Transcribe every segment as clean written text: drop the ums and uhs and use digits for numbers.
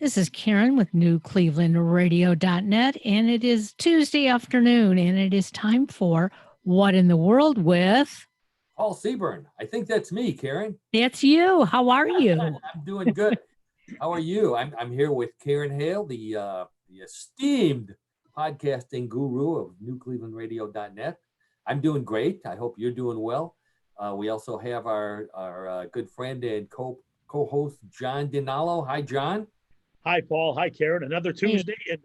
This is Karen with NewClevelandRadio.net, and it is Tuesday afternoon, and it is time for What in the World with... Paul Seaburn. I think that's me, Karen. That's you. How are you? I'm doing good. How are you? I'm here with Karen Hale, the esteemed podcasting guru of NewClevelandRadio.net. I'm doing great. I hope you're doing well. We also have our good friend and co-host, John Dinallo. Hi, John. Hi, Paul. Hi, Karen. Another Tuesday and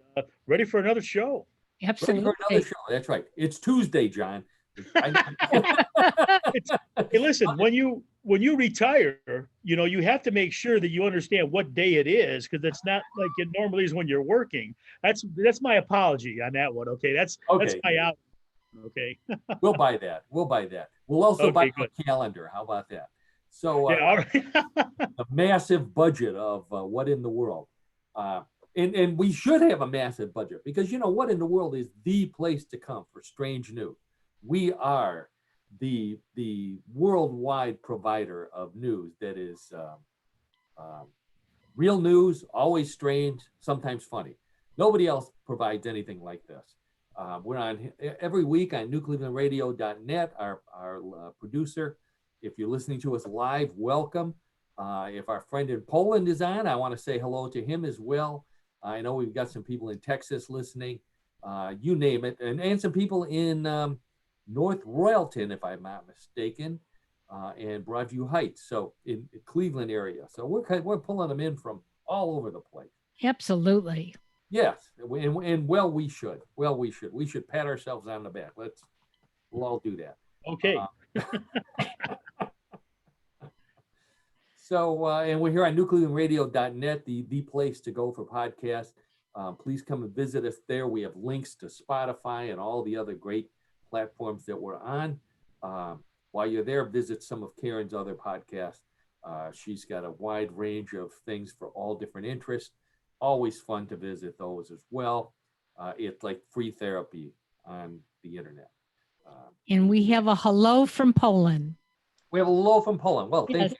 ready for another show. Absolutely. Ready for another show. That's right. It's Tuesday, John. Hey, listen, when you retire, you have to make sure that you understand what day it is, because it's not like it normally is when you're working. That's my apology on that one. Okay, that's my out. Okay. We'll buy that. We'll also buy good. a calendar. How about that? So Yeah, all right. the massive budget of What in the World. And we should have a massive budget because, What in the World is the place to come for strange news. We are the worldwide provider of news that is real news, always strange, sometimes funny. Nobody else provides anything like this. We're on every week on NewClevelandRadio.net, our producer. If you're listening to us live, welcome. If our friend in Poland is on, I want to say hello to him as well. I know we've got some people in Texas listening, you name it, and some people in North Royalton, if I'm not mistaken, and Broadview Heights, so in the Cleveland area. So we're pulling them in from all over the place. Absolutely. Yes, and we should. We should pat ourselves on the back. We'll all do that. Okay. So, and we're here on NewClevelandRadio.net, the place to go for podcasts. Please come and visit us there. We have links to Spotify and all the other great platforms that we're on. While you're there, visit some of Karen's other podcasts. She's got a wide range of things for all different interests. Always fun to visit those as well. It's like free therapy on the internet. And we have a hello from Poland. We have a hello from Poland. Well, Yes.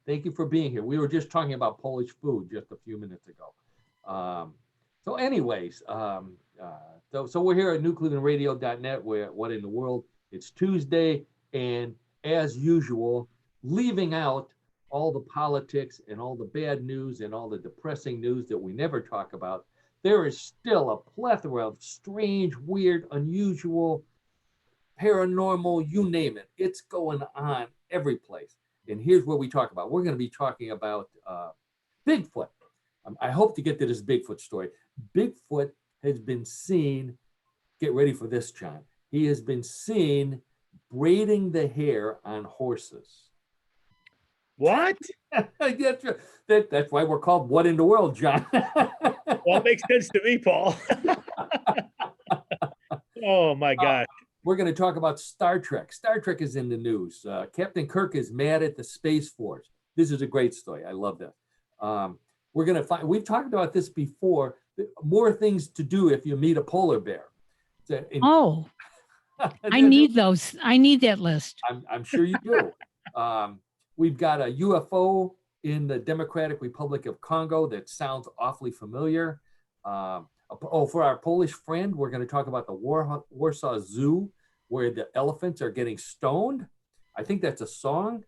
Thank you for being here. We were just talking about Polish food just a few minutes ago. So anyways, so we're here at NewClevelandRadio.net. We're at What in the World. It's Tuesday, and as usual, leaving out all the politics and all the bad news and all the depressing news that we never talk about, there is still a plethora of strange, weird, unusual, paranormal, you name it. It's going on every place. And here's what we talk about. We're going to be talking about Bigfoot. I hope to get to this Bigfoot story. Bigfoot has been seen, get ready for this, John. He has been seen braiding the hair on horses. What? That's why we're called What in the World, John. Well, it makes sense to me, Paul. Oh, my God. We're going to talk about Star Trek. Star Trek is in the news. Captain Kirk is mad at the Space Force. This is a great story. I love that. We're going to find, we've talked about this before, more things to do if you meet a polar bear. I need those. I need that list. I'm sure you do. We've got a UFO in the Democratic Republic of Congo that sounds awfully familiar. For our Polish friend, we're going to talk about the Warsaw Zoo, where the elephants are getting stoned. I think that's a song.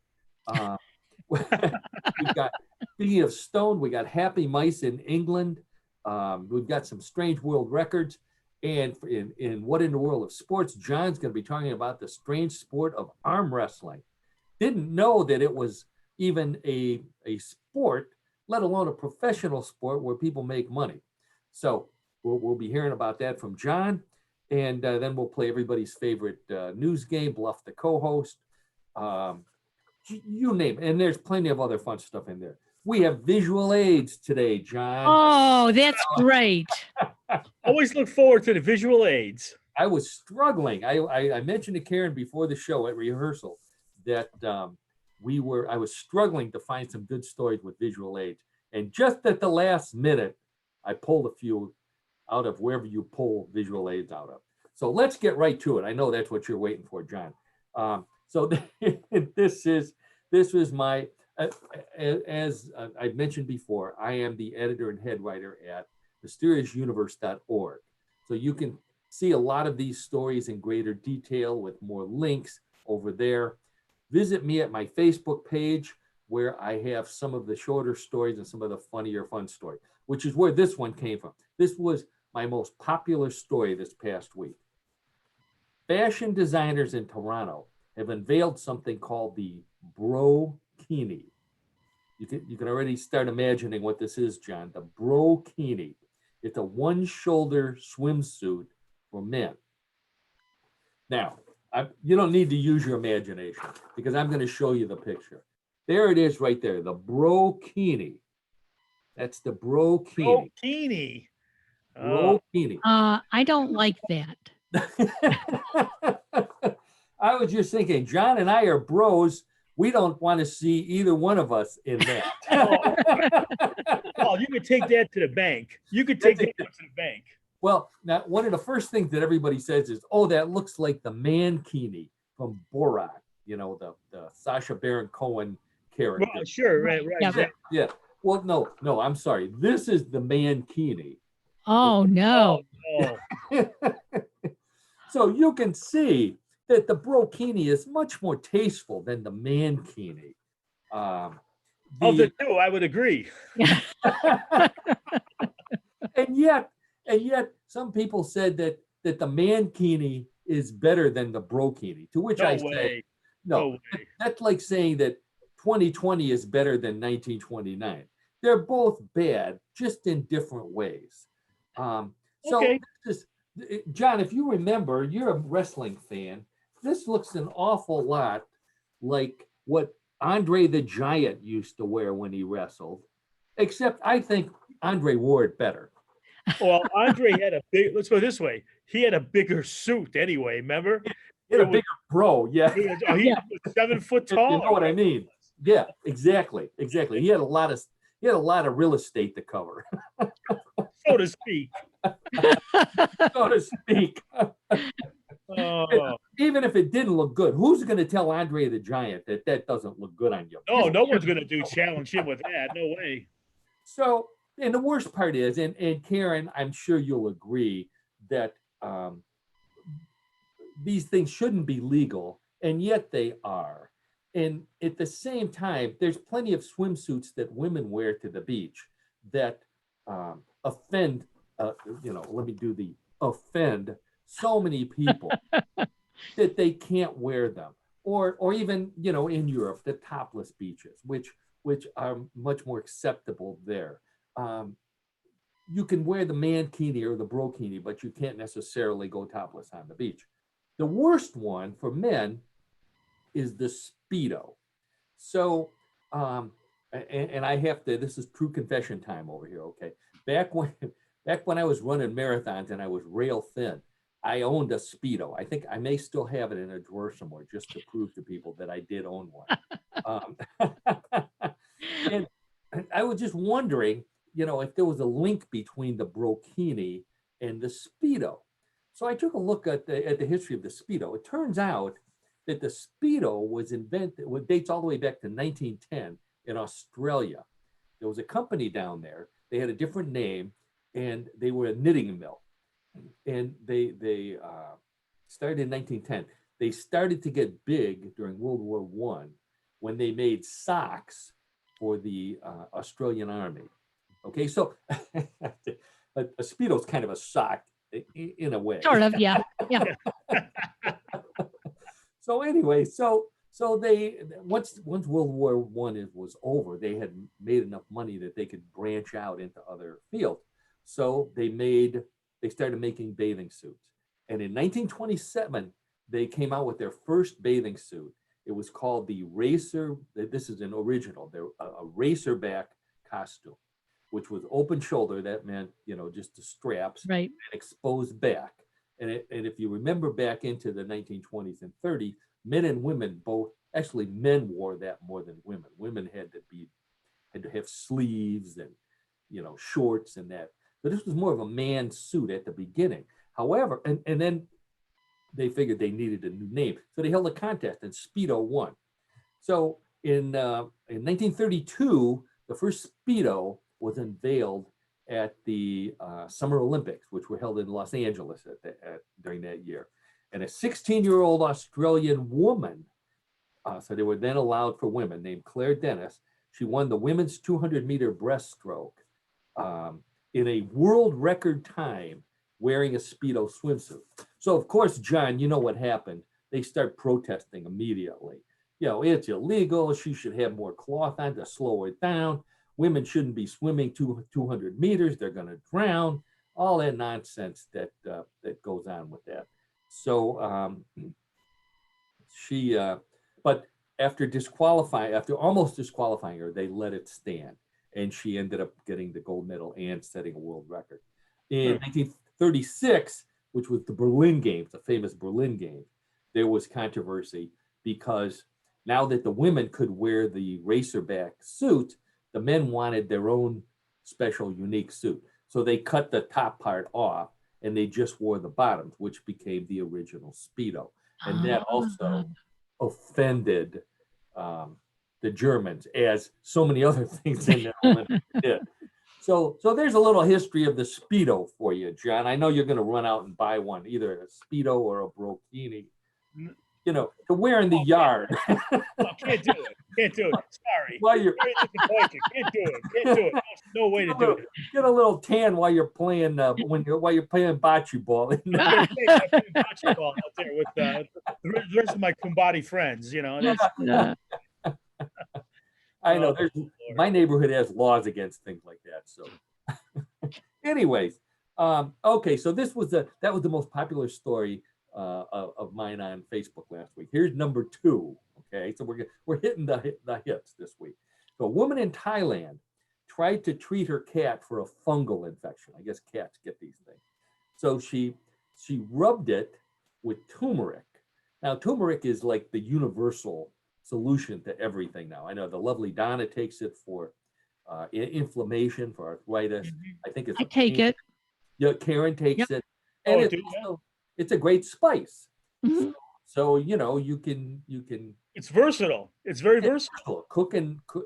Speaking of stoned, we got happy mice in England. We've got some strange world records. And in What in the World of Sports, John's going to be talking about the strange sport of arm wrestling. Didn't know that it was even a sport, let alone a professional sport where people make money. So we'll be hearing about that from John. And then we'll play everybody's favorite news game, Bluff the co-host. You name it. And there's plenty of other fun stuff in there. We have visual aids today, John. Oh, that's great. Always look forward to the visual aids. I was struggling. I mentioned to Karen before the show at rehearsal that I was struggling to find some good stories with visual aids. And just at the last minute, I pulled a few out of wherever you pull visual aids out of. So let's get right to it. I know that's what you're waiting for, John. So this was my uh, as I've mentioned before, I am the editor and head writer at mysteriousuniverse.org. So you can see a lot of these stories in greater detail with more links over there. Visit me at my Facebook page where I have some of the shorter stories and some of the funnier fun stories, which is where this one came from. This was my most popular story this past week. Fashion designers in Toronto have unveiled something called the brokini. You can already start imagining what this is, John. The brokini. It's a one-shoulder swimsuit for men. Now, you don't need to use your imagination because I'm going to show you the picture. There it is right there, the brokini. That's the brokini. Brokini. Brokini. I don't like that. I was just thinking, John and I are bros. We don't want to see either one of us in that. Oh, you could take that to the bank. You could take that to the bank. Well, now one of the first things that everybody says is, "Oh, that looks like the mankini from Borat." You know, the Sacha Baron Cohen character. Well, sure, right. Yeah. Well, no, I'm sorry. This is the mankini. Oh, no. Oh, So you can see that the brokini is much more tasteful than the mankini. of the two, I would agree. and yet some people said that the mankini is better than the brokini, to which I say no. That's like saying that 2020 is better than 1929. They're both bad, just in different ways. So Okay. John, if you remember, you're a wrestling fan. This looks an awful lot like what Andre the Giant used to wear when he wrestled, except I think Andre wore it better. Well, Andre had a big, let's go this way. He had a bigger suit anyway, remember? He had a bigger bro, yeah. He was 7 foot tall. You know what I mean? Yeah, exactly. He had a lot of real estate to cover, So to speak. so to speak. Oh. Even if it didn't look good, who's going to tell Andre the Giant that doesn't look good on you? No one's going to challenge him with that. No way. So, and the worst part is, and Karen, I'm sure you'll agree that these things shouldn't be legal, and yet they are. And at the same time, there's plenty of swimsuits that women wear to the beach that offend, offend so many people that they can't wear them. Or even, in Europe, the topless beaches, which are much more acceptable there. You can wear the mankini or the brokini, but you can't necessarily go topless on the beach. The worst one for men is the Speedo. So, and I have to, this is true confession time over here, okay? Back when I was running marathons and I was rail thin, I owned a Speedo. I think I may still have it in a drawer somewhere just to prove to people that I did own one. And I was just wondering, if there was a link between the brokini and the Speedo. So I took a look at the history of the Speedo. It turns out that the Speedo was invented, it dates all the way back to 1910 in Australia. There was a company down there. They had a different name, and they were a knitting mill. And they started in 1910. They started to get big during World War I when they made socks for the Australian Army. Okay, so a Speedo is kind of a sock in a way. Sort of, yeah. So anyway, so they once World War I was over, they had made enough money that they could branch out into other fields. So they started making bathing suits. And in 1927, they came out with their first bathing suit. It was called the Racer. This is an original. They're a racerback costume, which was open shoulder. That meant, just the straps, Right, and exposed back. And if you remember back into the 1920s and 30s, men and women both, actually men wore that more than women. Women had to have sleeves and, shorts and that. But this was more of a man's suit at the beginning. However, and then they figured they needed a new name. So they held a contest and Speedo won. So in 1932, the first Speedo was unveiled at the Summer Olympics, which were held in Los Angeles during that year. And a 16-year-old Australian woman, so they were then allowed for women, named Claire Dennis. She won the women's 200-meter breaststroke in a world record time wearing a Speedo swimsuit. So, of course, John, you know what happened. They start protesting immediately. You know, it's illegal. She should have more cloth on to slow it down. Women shouldn't be swimming 200 meters. They're going to drown. All that nonsense that goes on with that. So but after almost disqualifying her, they let it stand. And she ended up getting the gold medal and setting a world record. In 1936, which was the Berlin Games, the famous Berlin Games, there was controversy because now that the women could wear the racerback suit, the men wanted their own special, unique suit. So they cut the top part off and they just wore the bottoms, which became the original Speedo. And that also offended the Germans, as so many other things in the Olympics did. So there's a little history of the Speedo for you, John. I know you're going to run out and buy one, either a Speedo or a Brokini, you know, to wear in the yard. No, can't do it. Can't do it. Sorry. While you're Very disappointed. Can't do it. Can't do it. No way to do it. get a little tan while you're playing while you're playing bocce ball. I'm gonna say I'm playing bocce ball out there with the rest of my Kumbadi friends. You know. That's, I know. My neighborhood has laws against things like that. So, anyways, okay. So that was the most popular story of mine on Facebook last week. Here's number 2. Okay, so we're hitting the hits this week. So a woman in Thailand tried to treat her cat for a fungal infection. I guess cats get these things. So she rubbed it with turmeric. Now turmeric is like the universal solution to everything now. I know the lovely Donna takes it for inflammation, for arthritis. I think I take it. Yeah, Karen takes it, and it's a great spice. Mm-hmm. So you know you can. It's versatile. It's very versatile.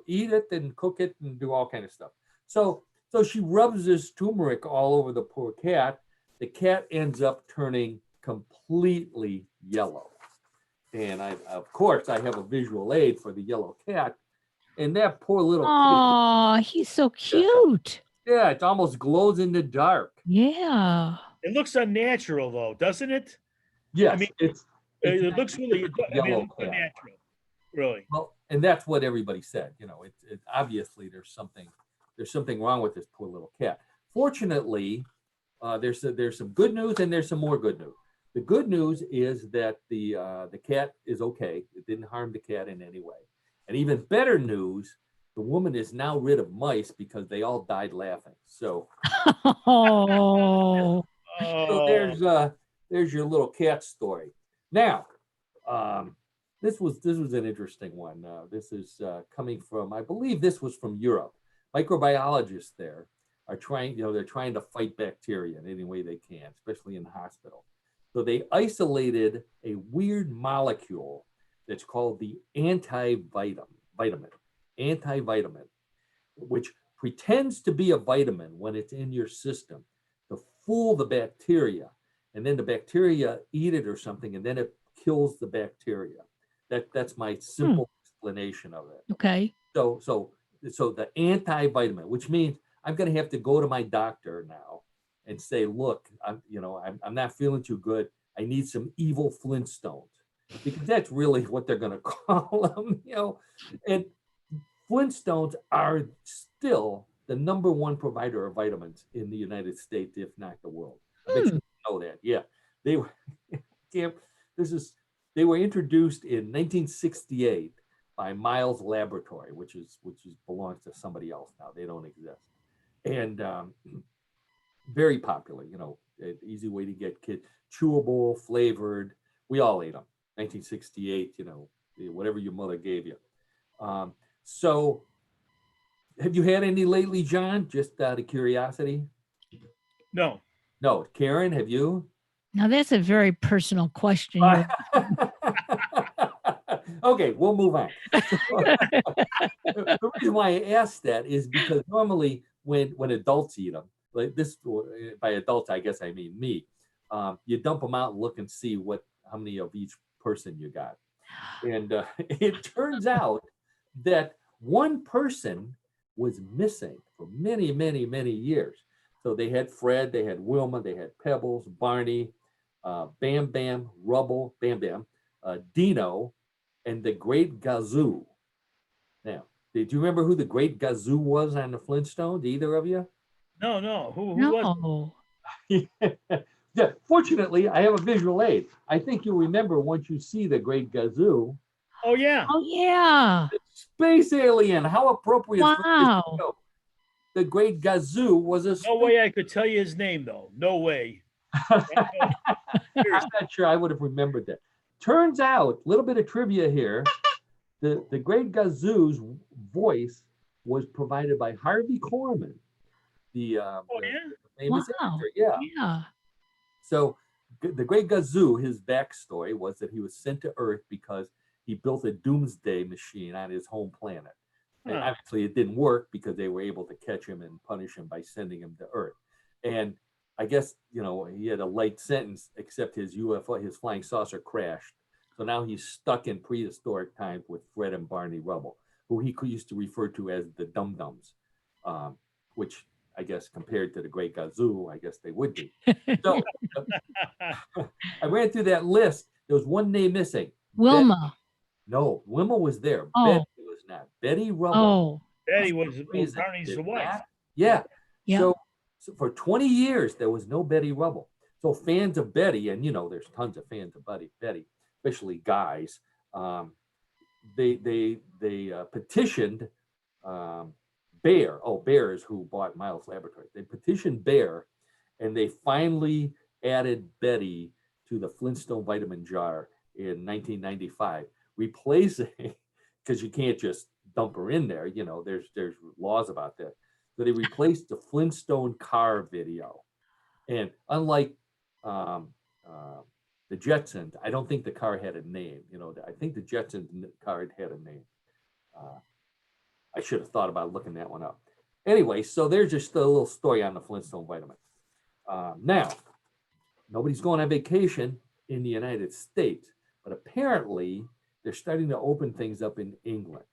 Eat it and cook it and do all kind of stuff. So she rubs this turmeric all over the poor cat. The cat ends up turning completely yellow. And of course, I have a visual aid for the yellow cat. And that poor little kid. Oh, he's so cute. Yeah, it almost glows in the dark. Yeah. It looks unnatural, though, doesn't it? Yes, I mean, it looks really it looks unnatural, really. Well, and that's what everybody said. You know, it obviously there's something wrong with this poor little cat. Fortunately, there's some good news and there's some more good news. The good news is that the cat is okay. It didn't harm the cat in any way. And even better news, the woman is now rid of mice because they all died laughing. So, so there's your little cat story. Now, this was an interesting one. This is coming from, I believe this was from Europe. Microbiologists there are they're trying to fight bacteria in any way they can, especially in the hospital. So they isolated a weird molecule that's called the antivitamin, which pretends to be a vitamin when it's in your system to fool the bacteria. And then the bacteria eat it or something, and then it kills the bacteria. That's my simple explanation of it. Okay. So the antivitamin, which means I'm going to have to go to my doctor now and say, look, I'm not feeling too good. I need some evil Flintstones, because that's really what they're going to call them. And Flintstones are still the number 1 provider of vitamins in the United States, if not the world. I bet you know that. Yeah, they were. They were introduced in 1968 by Miles Laboratory, which belongs to somebody else now. They don't exist, and very popular. An easy way to get kids, chewable, flavored. We all ate them. 1968. Whatever your mother gave you. So, have you had any lately, John? Just out of curiosity. No. No, Karen, have you? Now that's a very personal question. Okay, we'll move on. The reason why I asked that is because normally when adults eat them, like this, by adults I guess I mean me, you dump them out and look and see how many of each person you got, and it turns out that one person was missing for many, many, many years. So they had Fred, they had Wilma, they had Pebbles, Barney, Bam Bam, Rubble, Bam Bam, Dino, and the Great Gazoo. Now, did you remember who the Great Gazoo was on the Flintstones? Either of you? No, no. Who was? No. Yeah, fortunately, I have a visual aid. I think you'll remember once you see the Great Gazoo. Oh yeah. Oh, yeah. Space alien. How appropriate for this Wow. show. The Great Gazoo was a No space. way I could tell you his name though. No way. I'm not sure I would have remembered that. Turns out, a little bit of trivia here, the Great Gazoo's voice was provided by Harvey Korman, the Oh yeah. famous Wow. actor. Yeah. Yeah. So the Great Gazoo, his backstory was that he was sent to Earth because he built a doomsday machine on his home planet. And Huh. obviously it didn't work because they were able to catch him and punish him by sending him to Earth. And I guess, he had a light sentence, except his UFO, his flying saucer crashed. So now he's stuck in prehistoric times with Fred and Barney Rubble, who he used to refer to as the Dum-Dums, which I guess compared to the Great Gazoo, I guess they would be. So I ran through that list. There was one name missing. Wilma. No, Wilma was there. Oh. Betty was not. Betty Rubble. Oh. Betty was Reason Barney's did wife. not. Yeah. Yeah. So for 20 years, there was no Betty Rubble. So fans of Betty, and there's tons of fans of Betty, especially guys, they petitioned Bear. Oh, Bear is who bought Miles Laboratories. They petitioned Bear, and they finally added Betty to the Flintstone vitamin jar in 1995, replacing, because you can't just dump her in there. There's laws about that. So they replaced the Flintstone car video, and unlike the Jetsons, I don't think the car had a name. I think the Jetsons car had a name. I should have thought about looking that one up. Anyway, so there's just a little story on the Flintstone vitamin. Now, nobody's going on vacation in the United States, but apparently they're starting to open things up in England.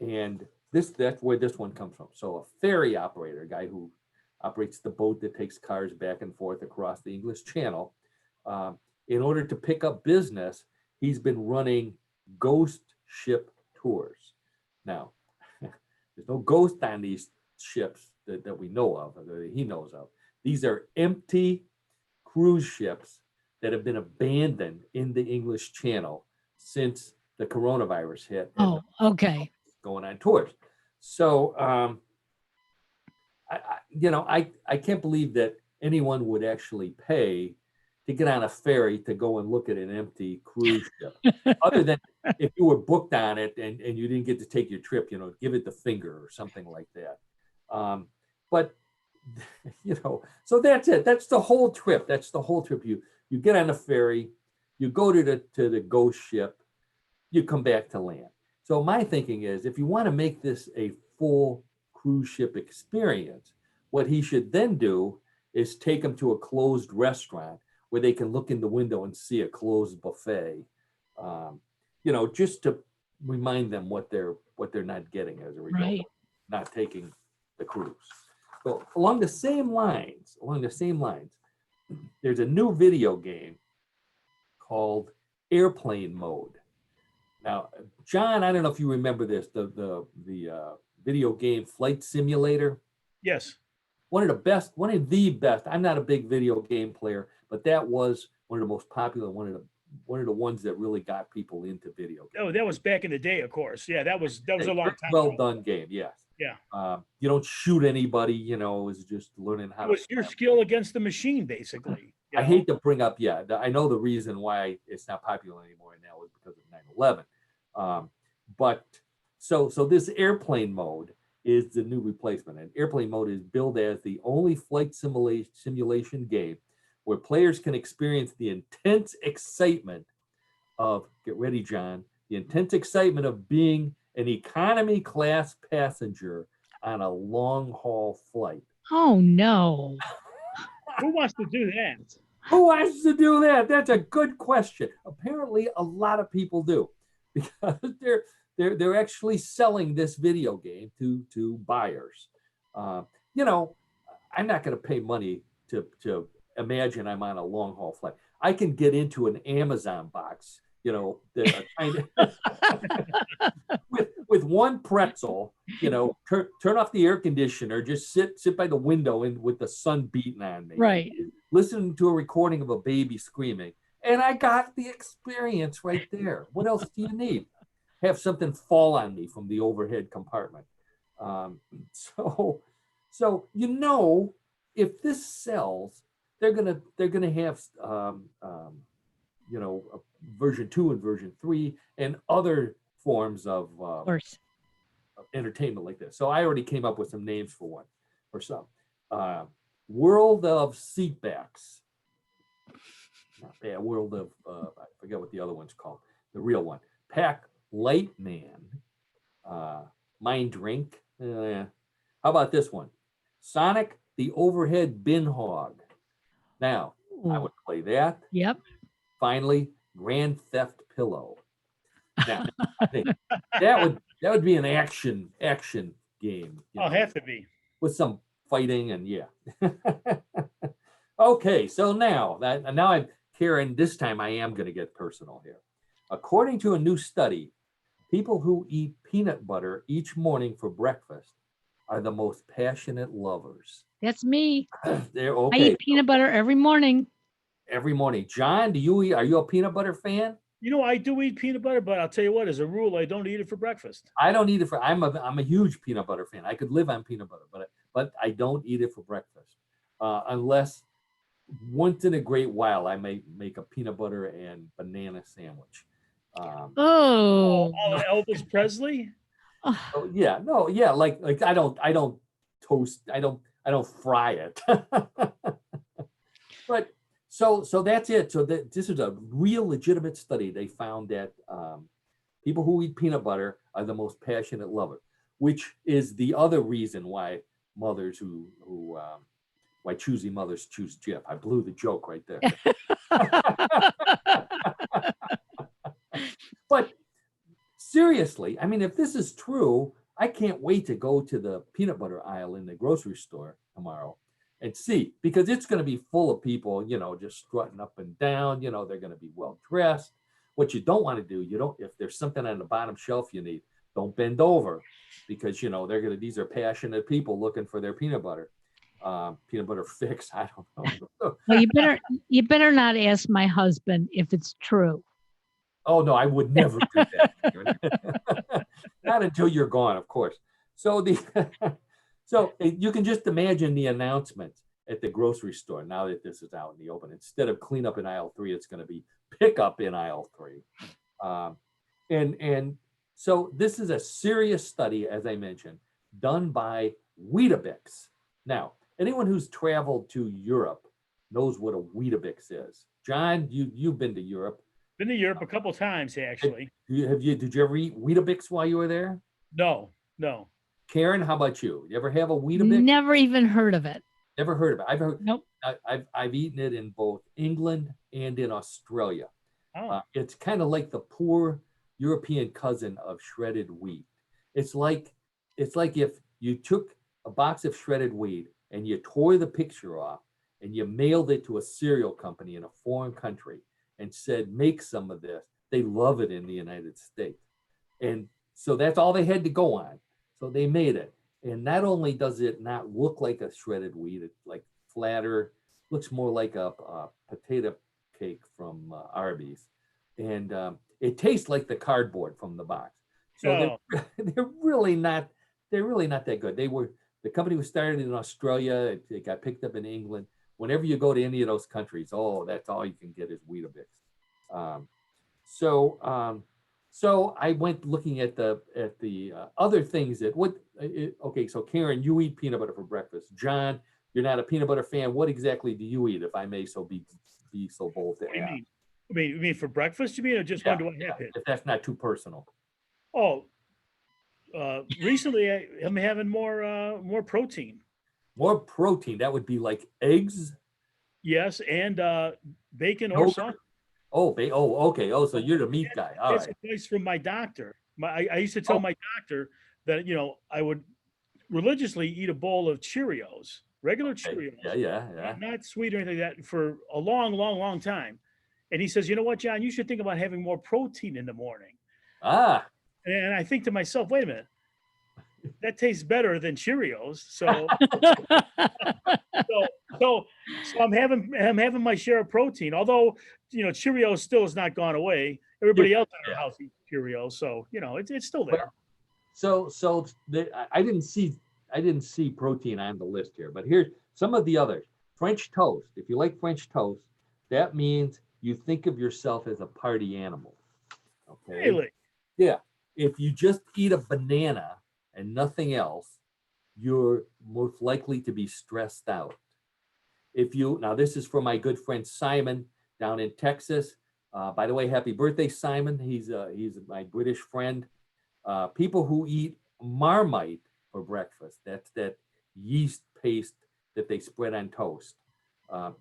And that's where this one comes from. So a ferry operator, a guy who operates the boat that takes cars back and forth across the English Channel, in order to pick up business, he's been running ghost ship tours. Now, there's no ghost on these ships that we know of, or that he knows of. These are empty cruise ships that have been abandoned in the English Channel since the coronavirus hit. Oh, okay. Going on tours. So, I can't believe that anyone would actually pay to get on a ferry to go and look at an empty cruise ship. Other than if you were booked on it and you didn't get to take your trip, give it the finger or something like that. But so that's it. That's the whole trip. You get on a ferry, you go to the ghost ship, you come back to land. So my thinking is, if you want to make this a full cruise ship experience, what he should then do is take them to a closed restaurant where they can look in the window and see a closed buffet, just to remind them what they're not getting as a result Right. of not taking the cruise. So along the same lines, there's a new video game called Airplane Mode. Now, John, I don't know if you remember this, the video game Flight Simulator. Yes. One of the best. I'm not a big video game player, but that was one of the most popular, one of the ones that really got people into video games. Oh, that was back in the day, of course. Yeah, that was a long time well ago. done game. Yes. Yeah. You don't shoot anybody. It was just learning how. It was your skill against the machine, basically. I hate to bring up. Yeah, I know the reason why it's not popular anymore now is because of 9/11. But so this Airplane Mode is the new replacement. And Airplane Mode is billed as the only flight simulation game where players can experience the intense excitement of, get ready, John, The intense excitement of being an economy class passenger on a long haul flight. Oh no. Who wants to do that? Who wants to do that? That's a good question. Apparently, a lot of people do, because they're actually selling this video game to buyers. You know, I'm not going to pay money to imagine I'm on a long haul flight. I can get into an Amazon box, you know, with one pretzel, you know, turn off the air conditioner, just sit by the window and with the sun beating on me, Right. listening to a recording of a baby screaming, and I got the experience right there. What else do you need? Have something fall on me from the overhead compartment. So you know, if this sells, they're gonna have you know, version 2 and version 3 and other forms of course. entertainment like this. So I already came up with some names for one, or some. World of Seatbacks. Not bad. World of I forget what the other one's called. The real one. Pack Light Man. Mind Drink. How about this one? Sonic the Overhead Bin Hog. Now, I would play that. Yep. Finally, Grand Theft Pillow. Now, I think that would be an action game. I'll have to be. With some fighting and yeah. Okay, so now I'm Karen. This time I am going to get personal here. According to a new study, people who eat peanut butter each morning for breakfast are the most passionate lovers. That's me. They're I okay. eat peanut butter every morning. Every morning. John, are you a peanut butter fan? You know, I do eat peanut butter, but I'll tell you what, as a rule, I don't eat it for breakfast. I don't eat it for. I'm a huge peanut butter fan. I could live on peanut butter, but I don't eat it for breakfast, unless once in a great while I may make a peanut butter and banana sandwich. Oh. Elvis Presley. Oh, yeah, no, yeah, like I don't toast. I don't fry it. But so that's it. So this is a real legitimate study. They found that people who eat peanut butter are the most passionate lovers, which is the other reason why mothers why choosy mothers choose Jif. I blew the joke right there. But seriously, I mean, if this is true, I can't wait to go to the peanut butter aisle in the grocery store tomorrow and see, because it's going to be full of people, you know, just strutting up and down. You know, they're going to be well dressed. What you don't want to do, if there's something on the bottom shelf you need, don't bend over, because you know these are passionate people looking for their peanut butter fix. I don't know. Well, you better not ask my husband if it's true. Oh no, I would never do that. Not until you're gone, of course. So so you can just imagine the announcement at the grocery store now that this is out in the open. Instead of clean up in aisle 3, it's going to be pick up in aisle 3. And so this is a serious study, as I mentioned, done by Weetabix. Now, anyone who's traveled to Europe knows what a Weetabix is. John, you've been to Europe. Been to Europe a couple times, actually. Did you ever eat Weetabix while you were there? No. Karen, how about you? You ever have a Weetabix? Never even heard of it. Never heard of it. I've heard. Nope. I've eaten it in both England and in Australia. Oh. It's kind of like the poor European cousin of shredded wheat. It's like if you took a box of shredded wheat and you tore the picture off and you mailed it to a cereal company in a foreign country and said, make some of this. They love it in the United States. And so that's all they had to go on. So they made it. And not only does it not look like a shredded wheat, it's like flatter, looks more like a potato cake from Arby's. And it tastes like the cardboard from the box. So they're really not that good. The company was started in Australia. It got picked up in England. Whenever you go to any of those countries, that's all you can get is Weetabix. So I went looking at the other things okay, so Karen, you eat peanut butter for breakfast. John, you're not a peanut butter fan. What exactly do you eat, if I may be so bold to What do you ask? mean? You mean for breakfast, you mean, or just when do I have it? If that's not too personal. Oh, recently I'm having more protein. More protein, that would be like eggs. Yes, and bacon or Yogurt. sausage. Okay. Oh, so you're the meat guy. All That's right. advice from my doctor. I used to tell my doctor that, I would religiously eat a bowl of Cheerios, regular Okay. Cheerios, Yeah. not sweet or anything like that, for a long, long, long time. And he says, you know what, John, you should think about having more protein in the morning. Ah. And I think to myself, wait a minute, that tastes better than Cheerios. So so so I'm having my share of protein. Although, Cheerios still has not gone away. Everybody else in our house eats Cheerios, so it's still there. I didn't see protein on the list here, but here's some of the others. French toast. If you like French toast, that means you think of yourself as a party animal. Okay. Really? Yeah. If you just eat a banana and nothing else, you're most likely to be stressed out. Now this is for my good friend Simon down in Texas. By the way, happy birthday, Simon. He's my British friend. People who eat Marmite for breakfast, that's that yeast paste that they spread on toast.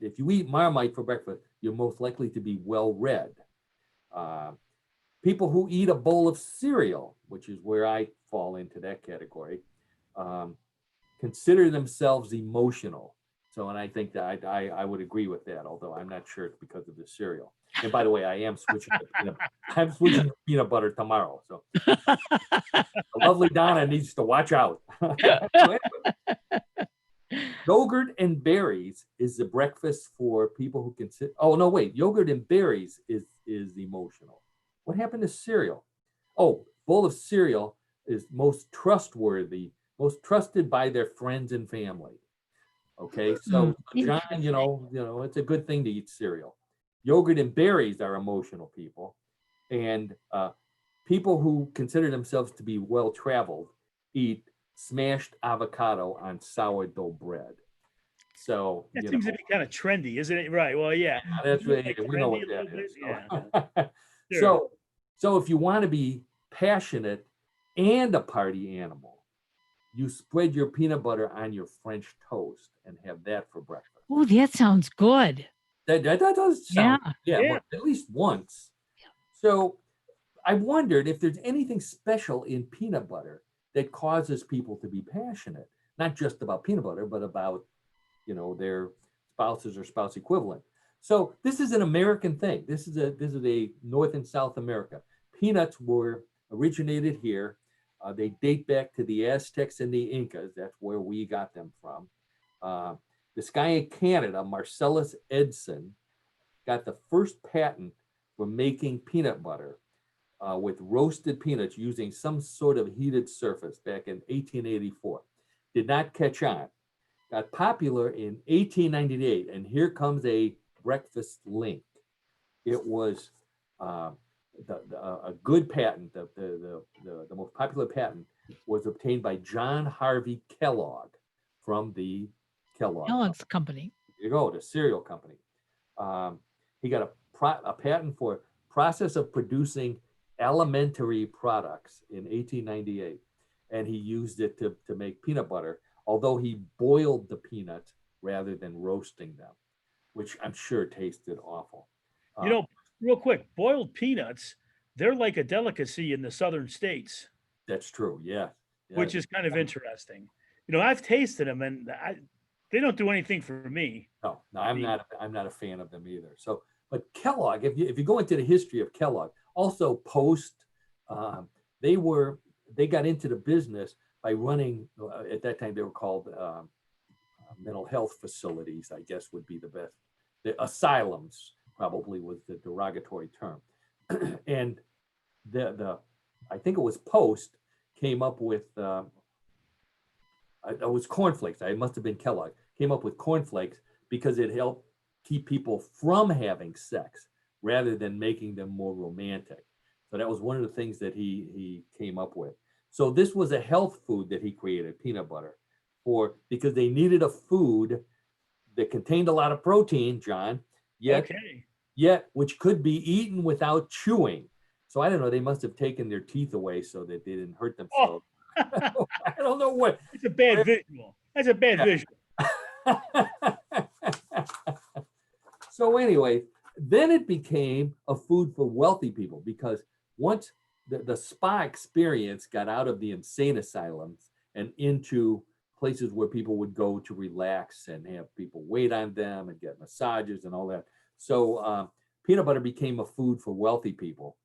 If you eat Marmite for breakfast, you're most likely to be well-read. People who eat a bowl of cereal, which is where I fall into that category, consider themselves emotional. So, and I think that I would agree with that, although I'm not sure it's because of the cereal. And by the way, I am switching to peanut butter tomorrow. So the lovely Donna needs to watch out. So anyway, yogurt and berries is the breakfast for people who consider. Oh no, wait, yogurt and berries is emotional. What happened to cereal? Oh, bowl of cereal is most trustworthy, most trusted by their friends and family. Okay, so John, it's a good thing to eat cereal. Yogurt and berries are emotional people, and people who consider themselves to be well-traveled eat smashed avocado on sourdough bread. So that seems to be kind of trendy, isn't it? Right. Well, yeah. That's right. We know what that is. Yeah. So if you want to be passionate and a party animal, you spread your peanut butter on your French toast and have that for breakfast. Oh, that sounds good. That does sound, at least once. So I wondered if there's anything special in peanut butter that causes people to be passionate, not just about peanut butter, but about, their spouses or spouse equivalent. So this is an American thing. This is a North and South America. Peanuts were originated here. They date back to the Aztecs and the Incas. That's where we got them from. This guy in Canada, Marcellus Edson, got the first patent for making peanut butter with roasted peanuts using some sort of heated surface back in 1884. Did not catch on. Got popular in 1898, and here comes a breakfast link. It was a good patent. The most popular patent was obtained by John Harvey Kellogg from the Kellogg's company. There you go, the cereal company. He got a patent for process of producing alimentary products in 1898, and he used it to make peanut butter, although he boiled the peanuts rather than roasting them, which I'm sure tasted awful. Real quick, boiled peanuts, they're like a delicacy in the southern states. That's true, yeah. Which is kind of interesting. I've tasted them, and they don't do anything for me. No, I'm not a fan of them either. So, but Kellogg, if you go into the history of Kellogg, also Post, they got into the business by running, at that time they were called mental health facilities, I guess would be the best. The asylums probably was the derogatory term. And I think it was Post came up with, it was cornflakes. It must have been Kellogg, came up with cornflakes because it helped keep people from having sex rather than making them more romantic. So that was one of the things that he came up with. So this was a health food that he created, peanut butter, because they needed a food that contained a lot of protein, John, yet yet which could be eaten without chewing. So I don't know, they must have taken their teeth away so that they didn't hurt Oh, themselves. I don't know what. it's a bad visual. That's a bad visual. So anyway, then it became a food for wealthy people because once the spa experience got out of the insane asylums and into places where people would go to relax and have people wait on them and get massages and all that. So peanut butter became a food for wealthy people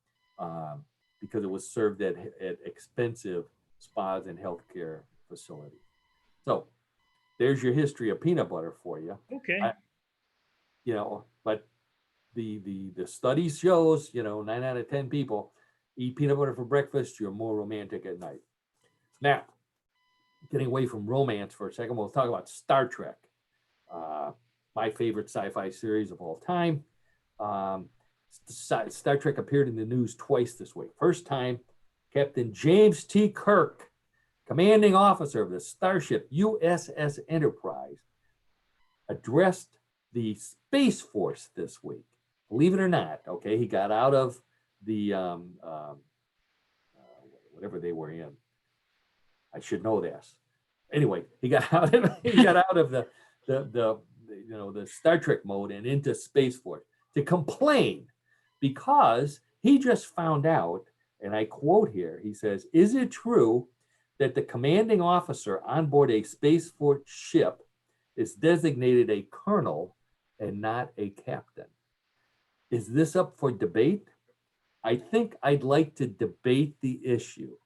because it was served at expensive spas and healthcare facilities. So there's your history of peanut butter for you. Okay. But the study shows, 9 out of 10 people eat peanut butter for breakfast, you're more romantic at night. Now, getting away from romance for a second, we'll talk about Star Trek, my favorite sci-fi series of all time. Star Trek appeared in the news twice this week. First time, Captain James T. Kirk, commanding officer of the starship USS Enterprise, addressed the Space Force this week. Believe it or not, okay, he got out of the whatever they were in. I should know this. Anyway, he got out of the Star Trek mode and into Space Force to complain because he just found out, and I quote here, he says, "Is it true that the commanding officer on board a Space Force ship is designated a colonel and not a captain? Is this up for debate? I think I'd like to debate the issue."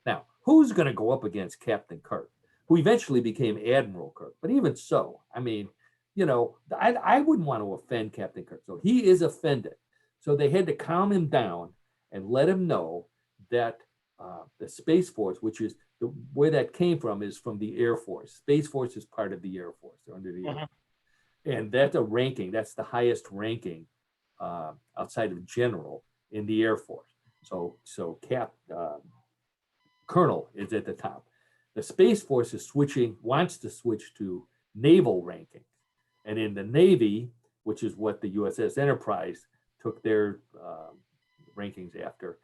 Now, who's going to go up against Captain Kirk, who eventually became Admiral Kirk? But even so, I mean, I wouldn't want to offend Captain Kirk. So he is offended. So they had to calm him down and let him know that the Space Force, which is where that came from, is from the Air Force. Space Force is part of the Air Force. They're under the Air Force. And that's a ranking. That's the highest ranking outside of general in the Air Force. So Colonel is at the top. The Space Force wants to switch to naval ranking. And in the Navy, which is what the USS Enterprise took their rankings after,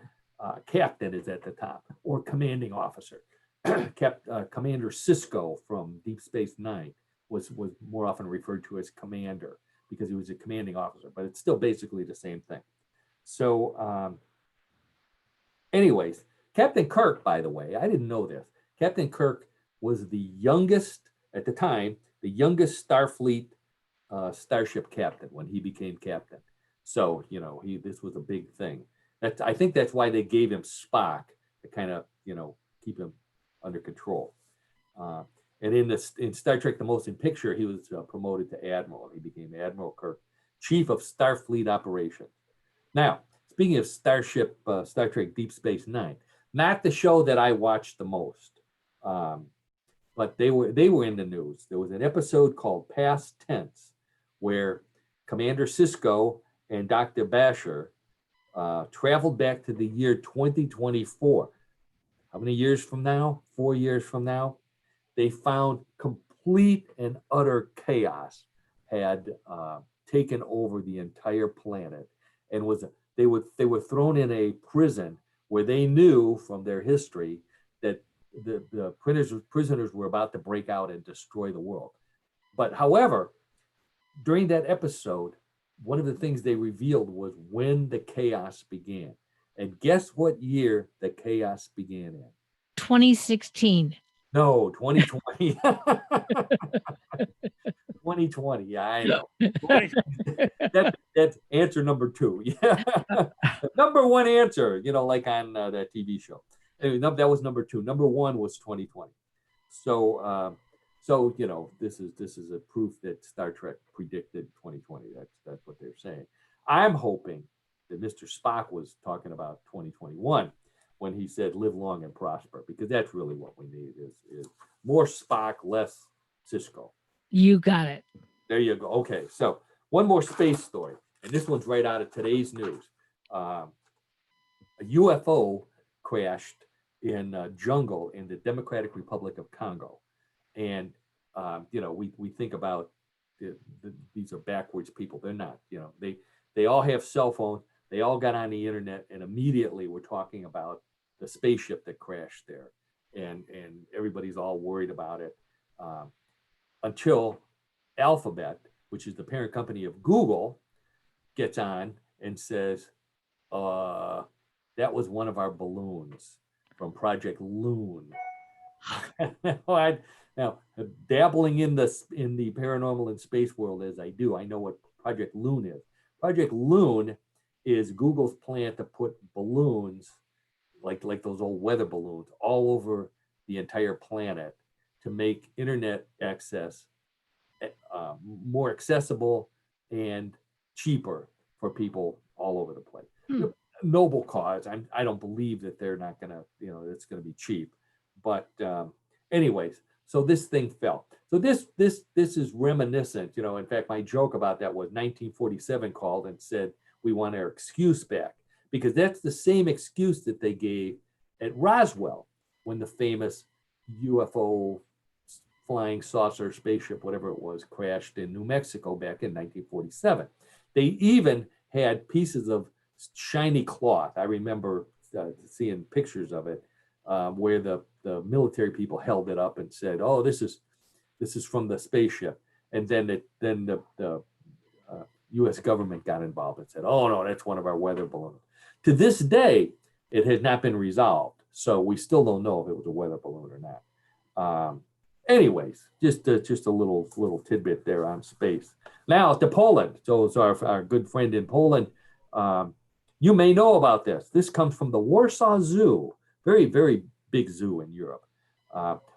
captain is at the top, or commanding officer. Commander Sisko from Deep Space Nine was more often referred to as commander because he was a commanding officer, but it's still basically the same thing. So anyways, Captain Kirk, by the way, I didn't know this. Captain Kirk was the youngest, at the time, the youngest Starfleet starship captain when he became captain. So, this was a big thing. I think that's why they gave him Spock to kind of, keep him under control. And in Star Trek: The Motion Picture, he was promoted to Admiral. He became Admiral Kirk, Chief of Starfleet Operations. Now, speaking of Star Trek Deep Space Nine, not the show that I watched the most, but they were in the news. There was an episode called Past Tense, where Commander Sisko and Dr. Basher traveled back to the year 2024. How many years from now? 4 years from now. They found complete and utter chaos had taken over the entire planet, and they were thrown in a prison where they knew from their history that the prisoners were about to break out and destroy the world. But however, during that episode, one of the things they revealed was when the chaos began. And guess what year the chaos began in? 2016. No, 2020. 2020. Yeah, I know. That's answer number 2. Yeah. Number 1 answer, like on that TV show. Anyway, that was number 2. Number 1 was 2020. So, this is a proof that Star Trek predicted 2020. That's what they're saying. I'm hoping that Mr. Spock was talking about 2021 when he said "live long and prosper," because that's really what we need is more Spock, less Sisko. You got it. There you go. Okay, so one more space story, and this one's right out of today's news. A UFO crashed in a jungle in the Democratic Republic of Congo. And, we think about these are backwards people. They're not, They all have cell phones. They all got on the internet, and immediately we're talking about the spaceship that crashed there, and everybody's all worried about it, until Alphabet, which is the parent company of Google, gets on and says, that was one of our balloons from Project Loon. Now, dabbling in the paranormal and space world as I do, I know what Project Loon is. Project Loon is Google's plan to put balloons, like those old weather balloons, all over the entire planet to make internet access more accessible and cheaper for people all over the place. Noble cause. I don't believe that they're not gonna, it's gonna be cheap. But anyways, so this thing fell. So this is reminiscent. In fact, my joke about that was 1947 called and said we want our excuse back, because that's the same excuse that they gave at Roswell when the famous UFO flying saucer spaceship, whatever it was, crashed in New Mexico back in 1947. They even had pieces of shiny cloth. I remember seeing pictures of it, where the military people held it up and said, "Oh, this is from the spaceship." And then the U.S. government got involved and said, "Oh no, that's one of our weather balloons." To this day, it has not been resolved, so we still don't know if it was a weather balloon or not. Anyways, just a little tidbit there on space. Now to Poland. So our good friend in Poland. You may know about this. This comes from the Warsaw Zoo, very, very big zoo in Europe.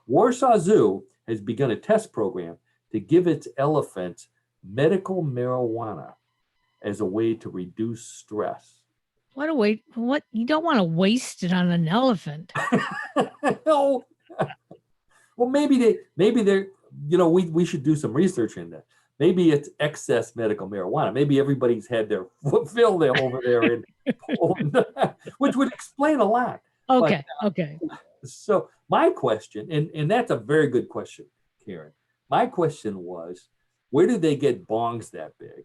Warsaw Zoo has begun a test program to give its elephants medical marijuana as a way to reduce stress. What a wait! What, you don't want to waste it on an elephant. No. Well, maybe they're, we should do some research in that. Maybe it's excess medical marijuana. Maybe everybody's had their fill there over there in Poland, which would explain a lot. Okay, But, okay. So my question, and that's a very good question, Karen. My question was, where do they get bongs that big?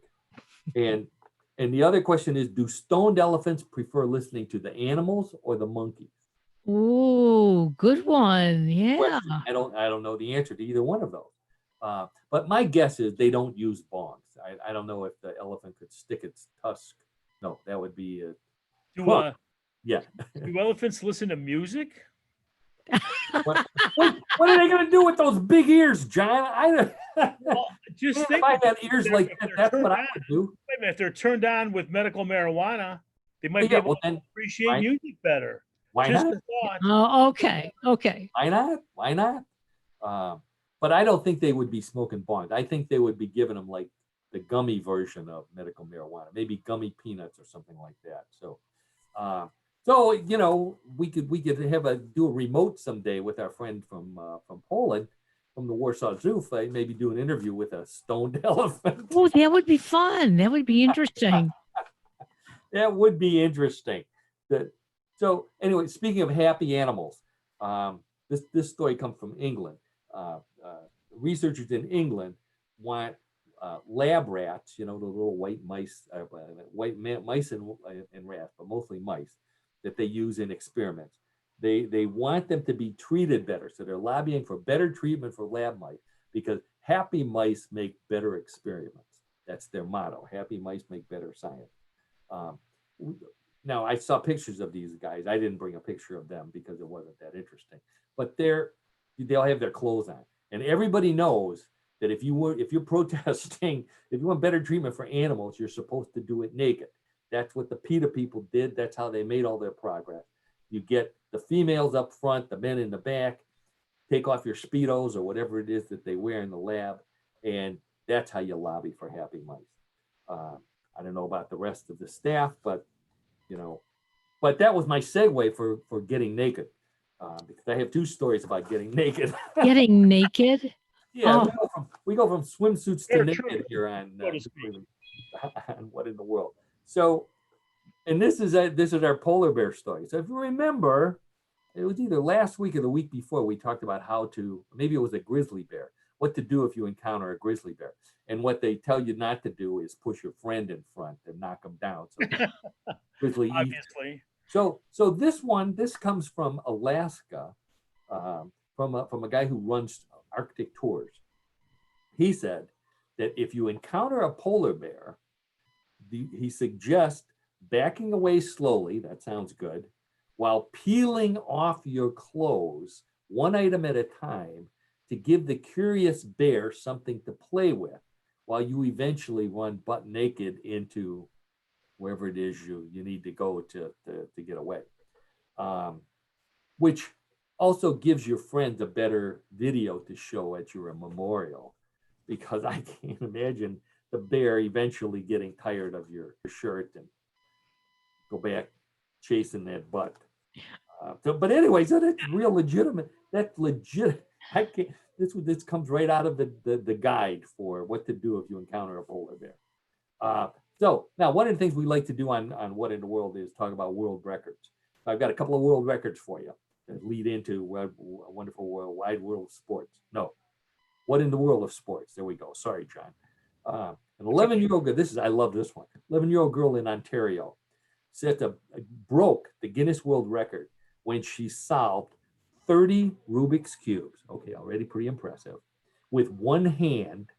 And the other question is, do stoned elephants prefer listening to the animals or the monkeys? Ooh, good one. Yeah. Question. I don't know the answer to either one of those. But my guess is they don't use bongs. I don't know if the elephant could stick its tusk. No, that would be yeah. Do elephants listen to music? What are they going to do with those big ears, John? Well, just If think I had ears if like they're that, that's turned what I on- would do. Wait a minute, if they're turned on with medical marijuana, they might be Yeah, able well to then, appreciate why- music better. why Just not? a thought. Oh, okay, okay. Why not? Why not? But I don't think they would be smoking bongs. I think they would be giving them like the gummy version of medical marijuana, maybe gummy peanuts or something like that. So, we could do a remote someday with our friend from Poland, from the Warsaw Zoo. Maybe do an interview with a stoned elephant. Oh, that would be fun. That would be interesting. That would be interesting. So anyway, speaking of happy animals, this story comes from England. Researchers in England want lab rats, the little white mice, mice and rats, but mostly mice, that they use in experiments. They want them to be treated better. So they're lobbying for better treatment for lab mice, because happy mice make better experiments. That's their motto. Happy mice make better science. Now, I saw pictures of these guys. I didn't bring a picture of them because it wasn't that interesting. But they'll have their clothes on. And everybody knows that if you're protesting, if you want better treatment for animals, you're supposed to do it naked. That's what the PETA people did. That's how they made all their progress. You get the females up front, the men in the back, take off your Speedos or whatever it is that they wear in the lab, and that's how you lobby for happy mice. I don't know about the rest of the staff, but that was my segue for getting naked, because I have two stories about getting naked. Getting naked? Yeah, Oh. we go from swimsuits to Very naked true, here on so to speak. on What in the World. So, and this is our polar bear story. So if you remember, it was either last week or the week before, we talked about maybe it was a grizzly bear. what to do if you encounter a grizzly bear. And what they tell you not to do is push your friend in front and knock them down. So grizzly eats. Obviously. So this comes from Alaska, from a guy who runs Arctic tours. He said that if you encounter a polar bear, he suggests backing away slowly, that sounds good, while peeling off your clothes one item at a time to give the curious bear something to play with while you eventually run butt naked into wherever it is you need to go to get away. Which also gives your friends a better video to show at your memorial, because I can't imagine the bear eventually getting tired of your shirt and go back chasing that butt. But anyway, so that's real legitimate. That's legit. I can't. This comes right out of the guide for what to do if you encounter a polar bear. So now, one of the things we like to do on What in the World is talk about world records. I've got a couple of world records for you that lead into a wonderful wide world of sports. No, What in the World of Sports. There we go. Sorry, John. An 11-year-old girl. I love this one. 11-year-old girl in Ontario broke the Guinness World Record when she solved 30 Rubik's cubes. Okay, already pretty impressive. With one hand,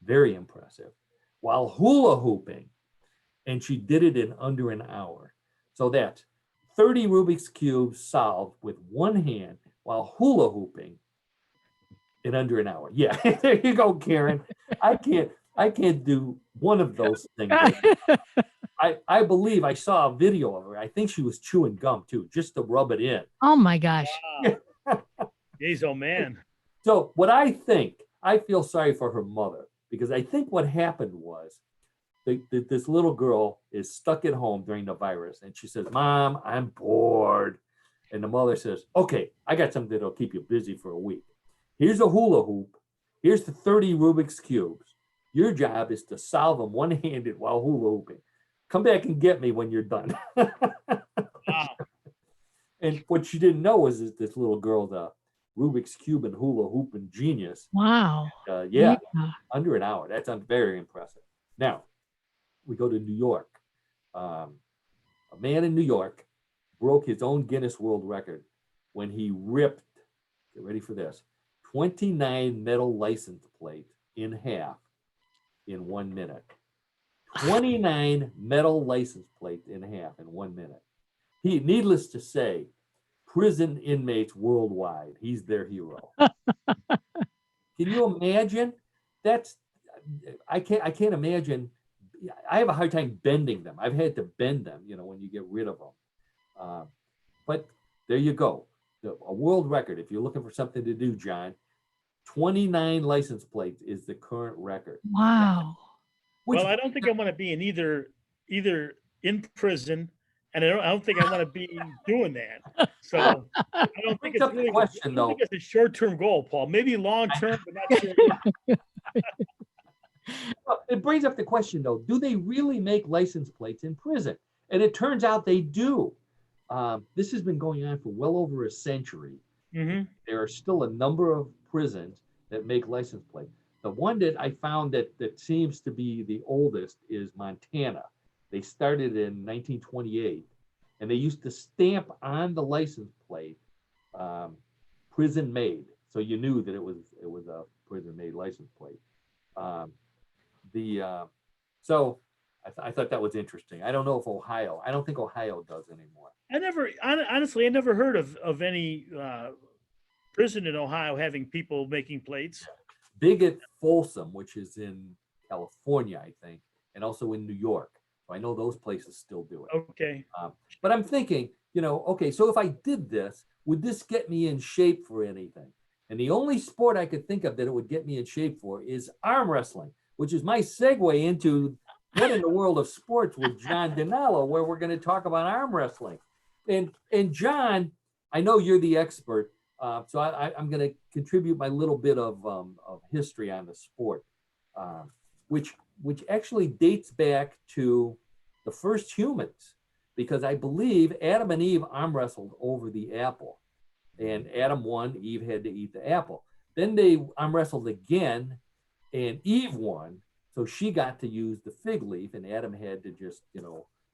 very impressive, while hula hooping, and she did it in under an hour. So that's 30 Rubik's cubes solved with one hand while hula hooping in under an hour. Yeah, there you go, Karen. I can't do one of those things. I believe I saw a video of her. I think she was chewing gum too, just to rub it in. Oh my gosh. Wow. Jeez, oh man. So what I feel sorry for her mother, because I think what happened was this little girl is stuck at home during the virus, and she says, "Mom, I'm bored." And the mother says, "Okay, I got something that'll keep you busy for a week. Here's a hula hoop. Here's the 30 Rubik's cubes. Your job is to solve them one-handed while hula hooping. Come back and get me when you're done." Wow. And what she didn't know is that this little girl, the Rubik's Cube and hula hooping genius. Wow. Yeah, under an hour. That's very impressive. Now, we go to New York. A man in New York broke his own Guinness World Record when he ripped, get ready for this, 29 metal license plates in half in 1 minute. 29 metal license plates in half in 1 minute. Needless to say, prison inmates worldwide, he's their hero. Can you imagine? I can't imagine. I have a hard time bending them. I've had to bend them, when you get rid of them. But there you go. A world record. If you're looking for something to do, John, 29 license plates is the current record. Wow. Well, I don't think I want to be in either in prison, and I don't think I want to be doing that. So I don't think it's really question, though. I think it's a short-term goal, Paul. Maybe long-term, but not short. Well, it brings up the question, though, do they really make license plates in prison? And it turns out they do. This has been going on for well over a century. Mm-hmm. There are still a number of prisons that make license plates. The one that I found that seems to be the oldest is Montana. They started in 1928, and they used to stamp on the license plate prison made, so you knew that it was a prison made license plate. So I thought that was interesting. I don't know if I don't think Ohio does anymore. Honestly, I never heard of any prison in Ohio having people making plates. Big at Folsom, which is in California, I think, and also in New York. So I know those places still do it. Okay. But I'm thinking, okay, so if I did this, would this get me in shape for anything? And the only sport I could think of that it would get me in shape for is arm wrestling, which is my segue into What in the World of Sports with John Dinello, where we're going to talk about arm wrestling. And John, I know you're the expert. So I'm going to contribute my little bit of history on the sport, which actually dates back to the first humans, because I believe Adam and Eve arm wrestled over the apple, and Adam won. Eve had to eat the apple. Then they arm wrestled again, and Eve won. So she got to use the fig leaf, and Adam had to just,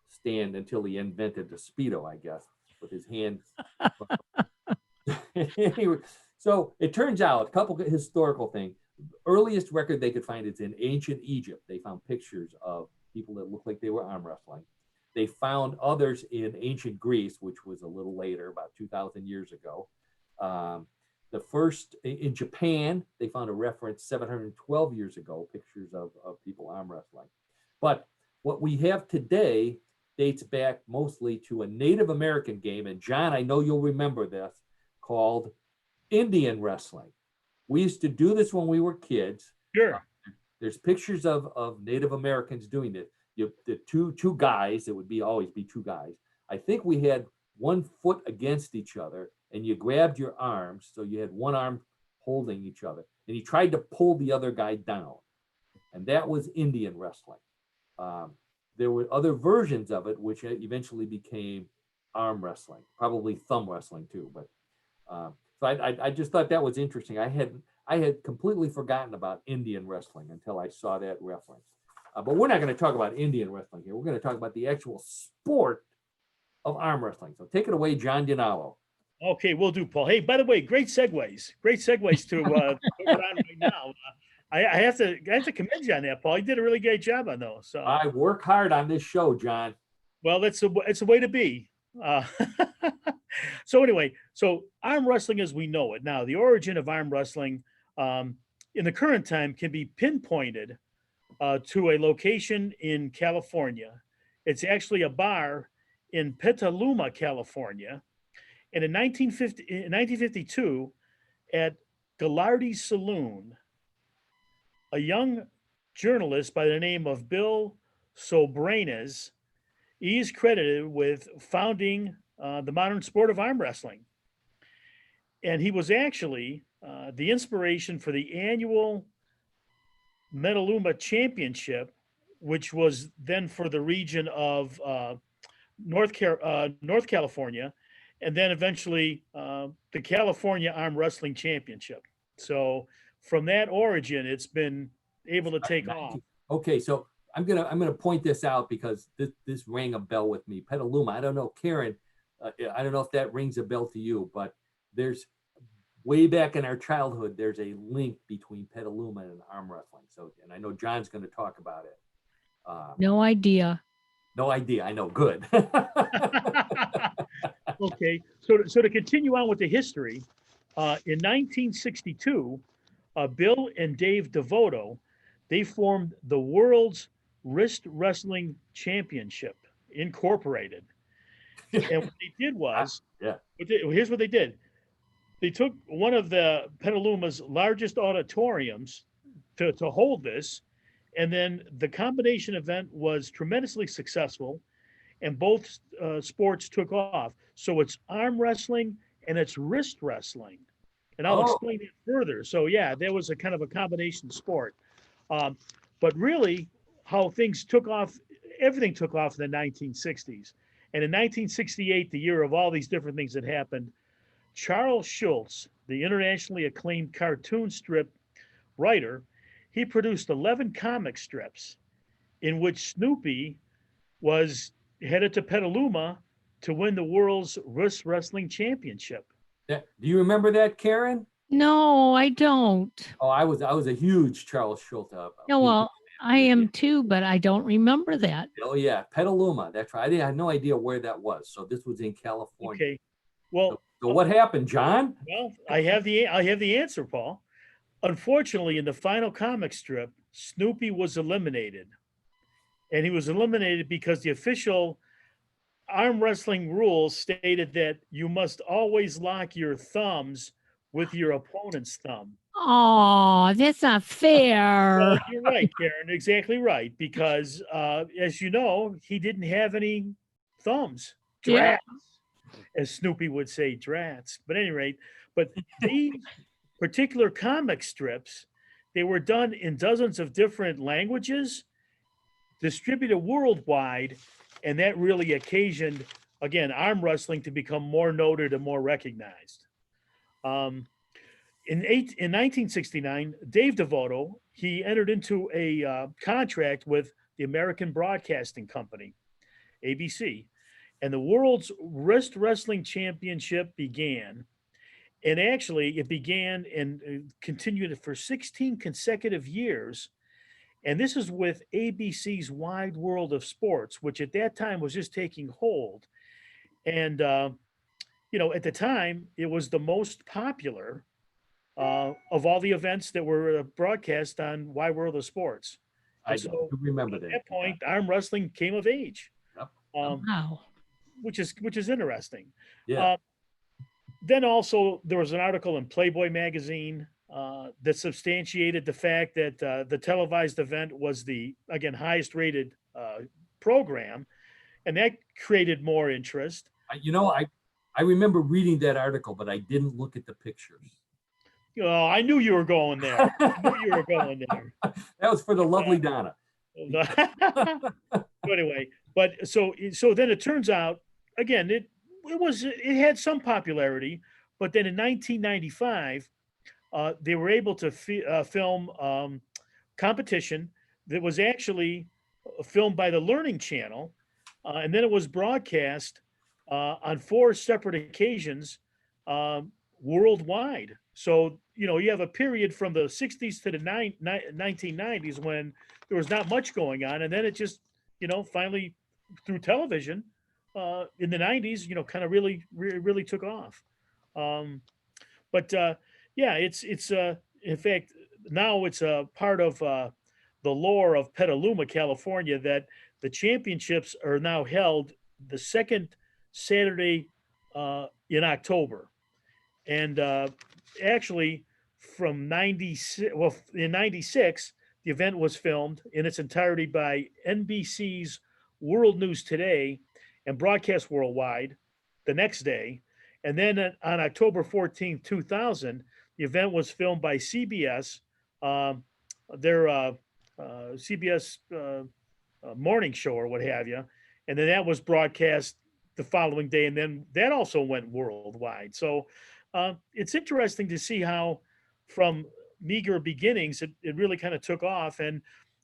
stand until he invented the Speedo, I guess, with his hand. Anyway, so it turns out, a couple of historical things. Earliest record they could find is in ancient Egypt. They found pictures of people that looked like they were arm wrestling. They found others in ancient Greece, which was a little later, about 2,000 years ago. The first in Japan, they found a reference 712 years ago, pictures of people arm wrestling. But what we have today dates back mostly to a Native American game. And John, I know you'll remember this, called Indian wrestling. We used to do this when we were kids. Sure. There's pictures of Native Americans doing it. The two guys, it would always be two guys. I think we had 1 foot against each other, and you grabbed your arms, so you had one arm holding each other, and you tried to pull the other guy down. And that was Indian wrestling. There were other versions of it, which eventually became arm wrestling, probably thumb wrestling too. But so I just thought that was interesting. I had completely forgotten about Indian wrestling until I saw that reference. But we're not going to talk about Indian wrestling here. We're going to talk about the actual sport of arm wrestling. So take it away, John Dinalo. Okay, we'll do, Paul. Hey, by the way, great segues to what we're on right now. I have to commend you on that, Paul. You did a really great job on those. So I work hard on this show, John. well, it's a way to be. So anyway, so arm wrestling as we know it now, the origin of arm wrestling in the current time can be pinpointed to a location in California. It's actually a bar in Petaluma, California. And in 1952, at Gallardi's Saloon, a young journalist by the name of Bill Sobranes, he is credited with founding the modern sport of arm wrestling. And he was actually the inspiration for the annual Metaluma Championship, which was then for the region of North California, and then eventually the California Arm Wrestling Championship. So from that origin, it's been able to take off. Okay, so I'm gonna point this out because this rang a bell with me. Petaluma. I don't know, Karen. I don't know if that rings a bell to you, but there's way back in our childhood, there's a link between Petaluma and arm wrestling. So, and I know John's going to talk about it. No idea. No idea. I know. Good. Okay, so to continue on with the history, in 1962, Bill and Dave Devoto, they formed the World's Wrist Wrestling Championship Incorporated. And what they did was, here's what they did. They took one of the Petaluma's largest auditoriums to hold this, and then the combination event was tremendously successful, and both sports took off. So it's arm wrestling and it's wrist wrestling, and I'll explain it further. So yeah, there was a kind of a combination sport, but really how things took off, everything took off in the 1960s. And in 1968, the year of all these different things that happened, Charles Schulz, the internationally acclaimed cartoon strip writer, he produced 11 comic strips in which Snoopy was headed to Petaluma to win the world's wrist wrestling championship. Do you remember that, Karen? No, I don't. Oh, I was a huge Charles Schulz. No, well, I am too, but I don't remember that. Oh yeah, Petaluma. That's right. I had no idea where that was. So this was in California. Okay. Well, so what happened, John? Well, I have the answer, Paul. Unfortunately, in the final comic strip, Snoopy was eliminated. And he was eliminated because the official arm wrestling rules stated that you must always lock your thumbs with your opponent's thumb. Oh, that's not fair. Well, you're right, Karen. Exactly right. Because as you know, he didn't have any thumbs. Drats, as Snoopy would say, drats. But at any rate, but these particular comic strips, they were done in dozens of different languages, distributed worldwide, and that really occasioned, again, arm wrestling to become more noted and more recognized. in 1969, Dave DeVoto, he entered into a contract with the American Broadcasting Company, ABC, and the World's Wrist Wrestling Championship began. And actually, it began and continued for 16 consecutive years. And this is with ABC's Wide World of Sports, which at that time was just taking hold. And, at the time, it was the most popular of all the events that were broadcast on Wide World of Sports. I And so do remember at that. that point, arm wrestling came of age, Yep. Wow. which is interesting. Yeah. Then also there was an article in Playboy magazine that substantiated the fact that the televised event was the, again, highest rated program, and that created more interest. I remember reading that article, but I didn't look at the pictures. Oh, I knew you were going there. I knew you were going there. That was for the lovely Donna. So anyway, but so then it turns out, again, it had some popularity, but then in 1995, they were able to film competition that was actually filmed by the Learning Channel, and then it was broadcast on 4 separate occasions worldwide. So you have a period from the 60s to the 1990s when there was not much going on, and then it just finally through television in the 90s kind of really took off. But yeah, it's in fact now it's a part of the lore of Petaluma, California, that the championships are now held the second Saturday in October. And actually from 96, well, in 96, the event was filmed in its entirety by NBC's World News Today and broadcast worldwide the next day. And then on October 14th, 2000, the event was filmed by CBS, their CBS morning show or what have you. And then that was broadcast the following day. And then that also went worldwide. So it's interesting to see how from meager beginnings, it really kind of took off. And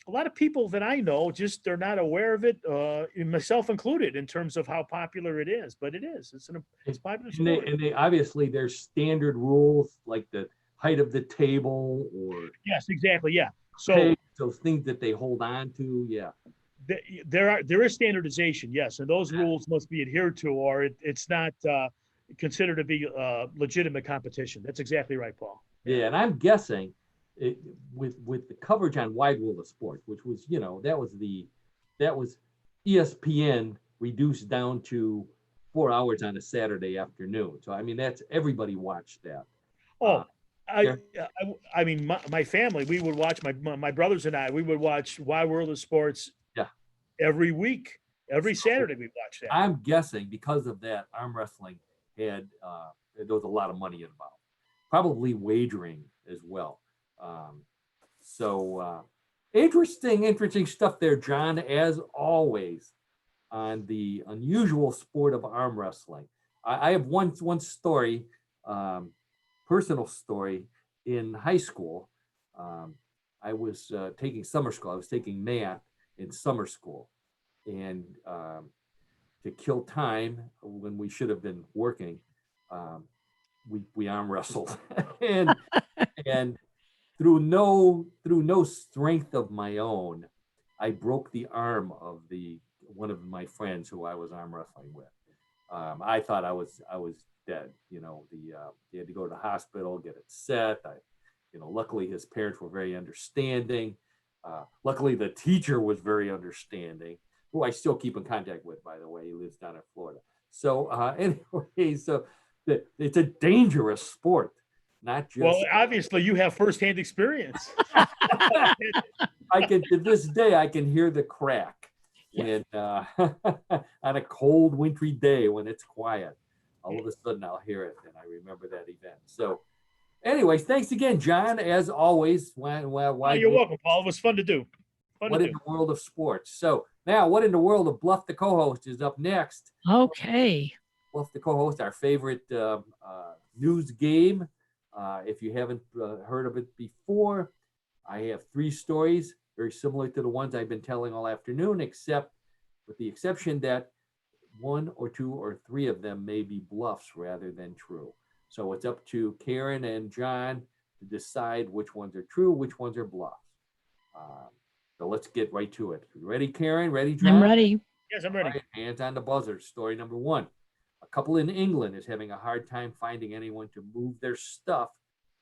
a lot of people that I know, just they're not aware of it, myself included, in terms of how popular it is. But it is. It's popular sport. And they obviously there's standard rules like the height of the table or yes, exactly, yeah. So those things that they hold on to, yeah. There is standardization, yes, and those rules must be adhered to, or it's not considered to be legitimate competition. That's exactly right, Paul. Yeah, and I'm guessing with the coverage on Wide World of Sports, which was that was ESPN reduced down to 4 hours on a Saturday afternoon. So I mean that's everybody watched that. Oh, I mean my family, we would watch my brothers and I, we would watch Wide World of Sports. Yeah. Every week, every Saturday we watch that. I'm guessing because of that, arm wrestling had there was a lot of money involved, probably wagering as well. So interesting stuff there, John, as always, on the unusual sport of arm wrestling. I have one story, personal story. In high school, I was taking summer school. I was taking math in summer school, and to kill time when we should have been working, we arm wrestled, and through no strength of my own, I broke the arm of one of my friends who I was arm wrestling with. I thought I was dead. He had to go to the hospital, get it set. Luckily his parents were very understanding. Luckily the teacher was very understanding, who I still keep in contact with, by the way. He lives down in Florida. So anyway, so it's a dangerous sport, not just. Well, obviously you have firsthand experience. I can, to this day, I can hear the crack. And on a cold, wintry day when it's quiet, all of a sudden I'll hear it, and I remember that event. So, anyways, thanks again, John. As always, You're welcome, Paul. It was fun to do. What in the world of sports? So now, what in the world of Bluff the co-host is up next. Okay. Bluff the co-host, our favorite news game If you haven't heard of it before, I have 3 stories very similar to the ones I've been telling all afternoon, except with the exception that 1 or 2 or 3 of them may be bluffs rather than true. So it's up to Karen and John to decide which ones are true, which ones are bluffs. So let's get right to it. Ready, Karen? Ready, John? I'm ready. Yes, I'm ready. All right, hands on the buzzer. Story number 1. A couple in England is having a hard time finding anyone to move their stuff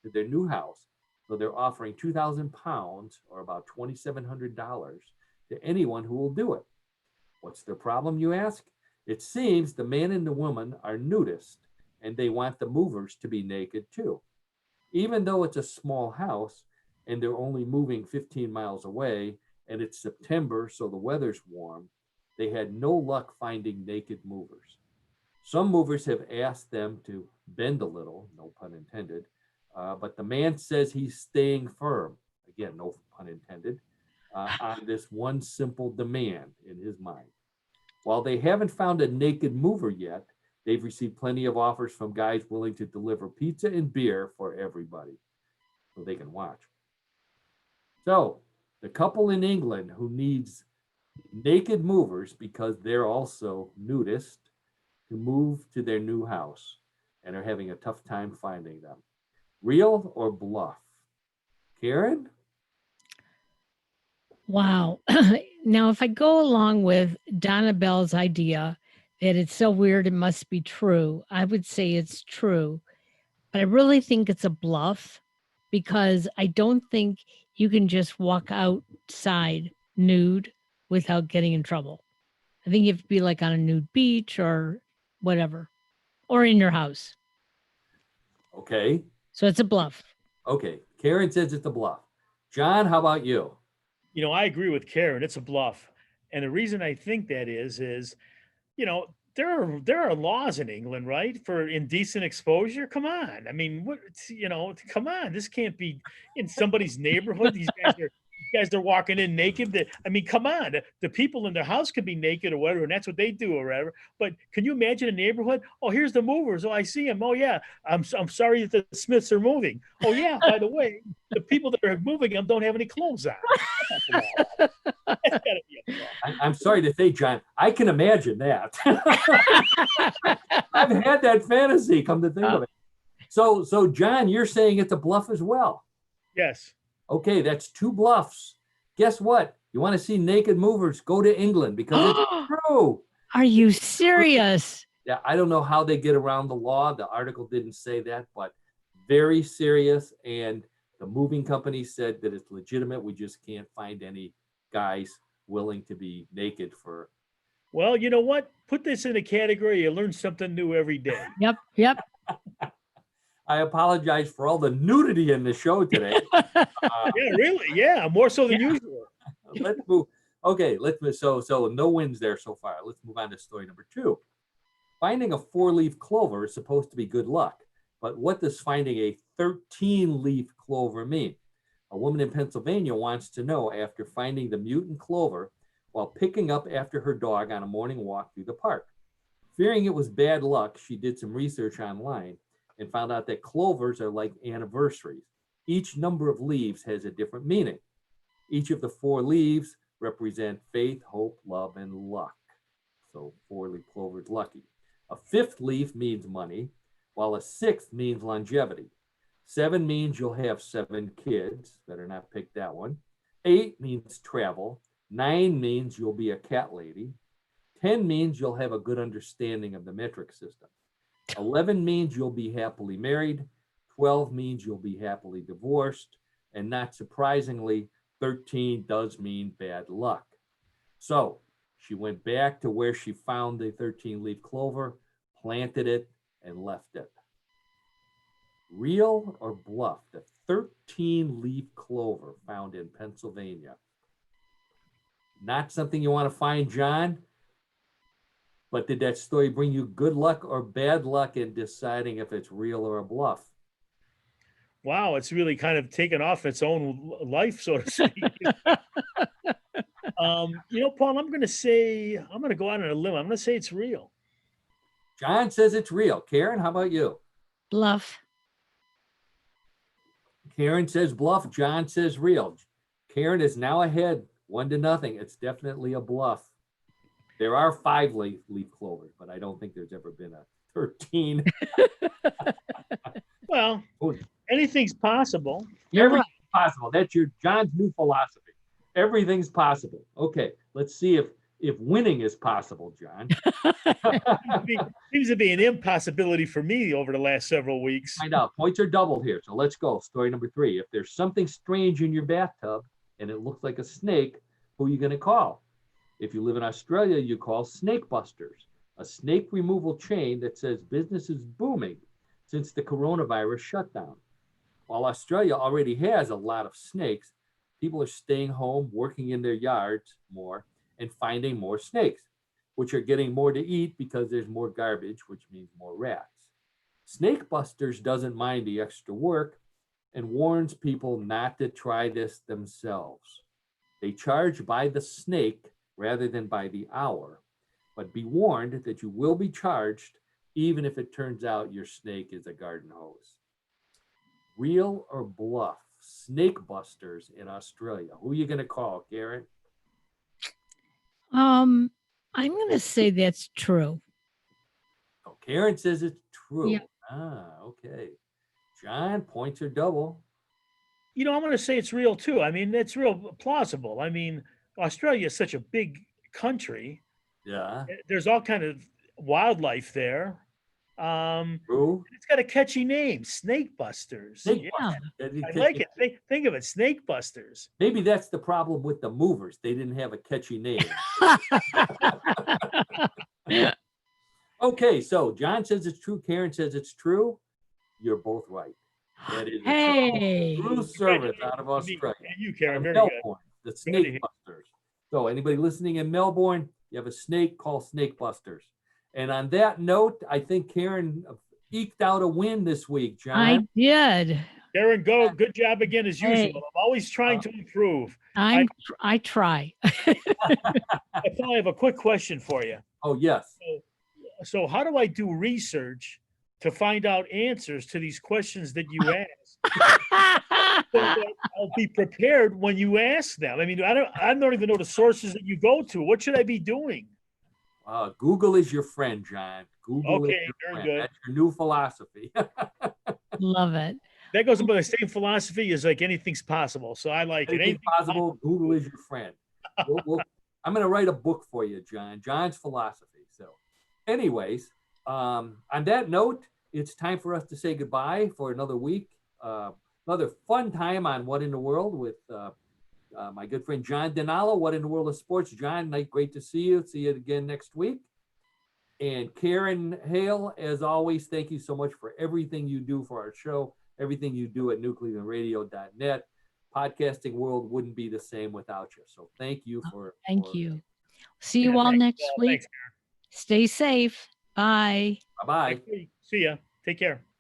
to their new house. So they're offering £2,000 or about $2,700 to anyone who will do it. What's the problem, you ask? It seems the man and the woman are nudists and they want the movers to be naked too. Even though it's a small house and they're only moving 15 miles away and it's September, so the weather's warm, they had no luck finding naked movers. Some movers have asked them to bend a little, no pun intended, but the man says he's staying firm, again, no pun intended, on this one simple demand in his mind. While they haven't found a naked mover yet, they've received plenty of offers from guys willing to deliver pizza and beer for everybody so they can watch. So the couple in England who needs naked movers because they're also nudists to move to their new house and are having a tough time finding them. Real or bluff? Karen? Wow. Now, if I go along with Donna Bell's idea that it's so weird it must be true, I would say it's true. But I really think it's a bluff because I don't think you can just walk outside nude without getting in trouble. I think you have to be like on a nude beach or whatever, or in your house. Okay. So it's a bluff. Okay. Karen says it's a bluff. John, how about you? You know, I agree with Karen. It's a bluff. And the reason I think that is, you know, there are laws in England, right, for indecent exposure. Come on. I mean, what, you know, come on. This can't be in somebody's neighborhood. These guys are walking in naked. I mean, come on. The people in their house could be naked or whatever, and that's what they do or whatever. But can you imagine a neighborhood? Oh, here's the movers. Oh, I see them. Oh, yeah. I'm sorry that the Smiths are moving. Oh, yeah. By the way, the people that are moving them don't have any clothes on. That's gotta be a bluff. I'm sorry to say, John, I can imagine that. I've had that fantasy, come to think of it. So John, you're saying it's a bluff as well. Yes. Okay, that's 2 bluffs. Guess what? You want to see naked movers, go to England because it's true. Are you serious? Yeah, I don't know how they get around the law. The article didn't say that, but very serious. And the moving company said that it's legitimate. We just can't find any guys willing to be naked for. Well, you know what? Put this in a category. You learn something new every day. Yep. I apologize for all the nudity in the show today. Yeah, really. Yeah, more so than usual. Let's move. Okay, let's move. So no wins there so far. Let's move on to story number 2. Finding a 4-leaf clover is supposed to be good luck, but what does finding a 13-leaf clover mean? A woman in Pennsylvania wants to know after finding the mutant clover while picking up after her dog on a morning walk through the park. Fearing it was bad luck, she did some research online and found out that clovers are like anniversaries. Each number of leaves has a different meaning. Each of the 4 leaves represent faith, hope, love, and luck. So 4-leaf clover is lucky. A 5th leaf means money, while a 6th means longevity. 7 means you'll have 7 kids. Better not pick that one. 8 means travel. 9 means you'll be a cat lady. 10 means you'll have a good understanding of the metric system. 11 means you'll be happily married. 12 means you'll be happily divorced. And not surprisingly, 13 does mean bad luck. So she went back to where she found the 13-leaf clover, planted it, and left it. Real or bluff? The 13-leaf clover found in Pennsylvania. Not something you want to find, John? But did that story bring you good luck or bad luck in deciding if it's real or a bluff? Wow, it's really kind of taken off its own life, so to speak. You know, Paul, I'm going to go out on a limb. I'm going to say it's real. John says it's real. Karen, how about you? Bluff. Karen says bluff. John says real. Karen is now ahead, 1-0. It's definitely a bluff. There are 5 leaf clovers, but I don't think there's ever been a 13. Well, anything's possible. You're right. Everything's possible. That's John's new philosophy. Everything's possible. Okay, let's see if winning is possible, John. Seems to be an impossibility for me over the last several weeks. Find out. Points are doubled here. So let's go. Story number 3. If there's something strange in your bathtub and it looks like a snake, who are you going to call? If you live in Australia, you call Snake Busters, a snake removal chain that says business is booming since the coronavirus shutdown. While Australia already has a lot of snakes, people are staying home, working in their yards more, and finding more snakes, which are getting more to eat because there's more garbage, which means more rats. Snake Busters doesn't mind the extra work and warns people not to try this themselves. They charge by the snake rather than by the hour, but be warned that you will be charged even if it turns out your snake is a garden hose. Real or bluff? Snake Busters in Australia. Who are you going to call, Karen? I'm going to say that's true. Oh, Karen says it's true. Yeah. Okay. John, points are double. I'm going to say it's real too. I mean, it's real plausible. I mean, Australia is such a big country. Yeah. There's all kind of wildlife there. True. It's got a catchy name, Snake Busters. Snake Yeah. Busters. I like it. Think of it, Snake Busters. Maybe that's the problem with the movers. They didn't have a catchy name. Okay, so John says it's true. Karen says it's true. You're both right. That is Hey. a true service out of Australia. And you, Karen, very Melbourne, good. the Snake Busters. So anybody listening in Melbourne, you have a snake, call Snake Busters. And on that note, I think Karen eked out a win this week, John. I did. Karen, good job again as usual. Hey. I'm always trying to improve. I try. I have a quick question for you. Oh, yes. So how do I do research to find out answers to these questions that you ask? So that I'll be prepared when you ask them. I mean, I don't even know the sources that you go to. What should I be doing? Google is your friend, John. Google is Okay, your very friend. good. That's your new philosophy. Love it. That goes by the same philosophy as like anything's possible. So I like it. Anything possible, Google is your friend. I'm going to write a book for you, John. John's philosophy. So anyways, on that note, it's time for us to say goodbye for another week. Another fun time on What in the World with my good friend John Denalo. What in the World of Sports? John, great to see you. See you again next week. And Karen Hale, as always, thank you so much for everything you do for our show, everything you do at newclevelandradio.net. Podcasting world wouldn't be the same without you. So thank you for. Thank you. See you all next week. Thanks, Stay safe. Bye. Bye-bye. See ya. Take care.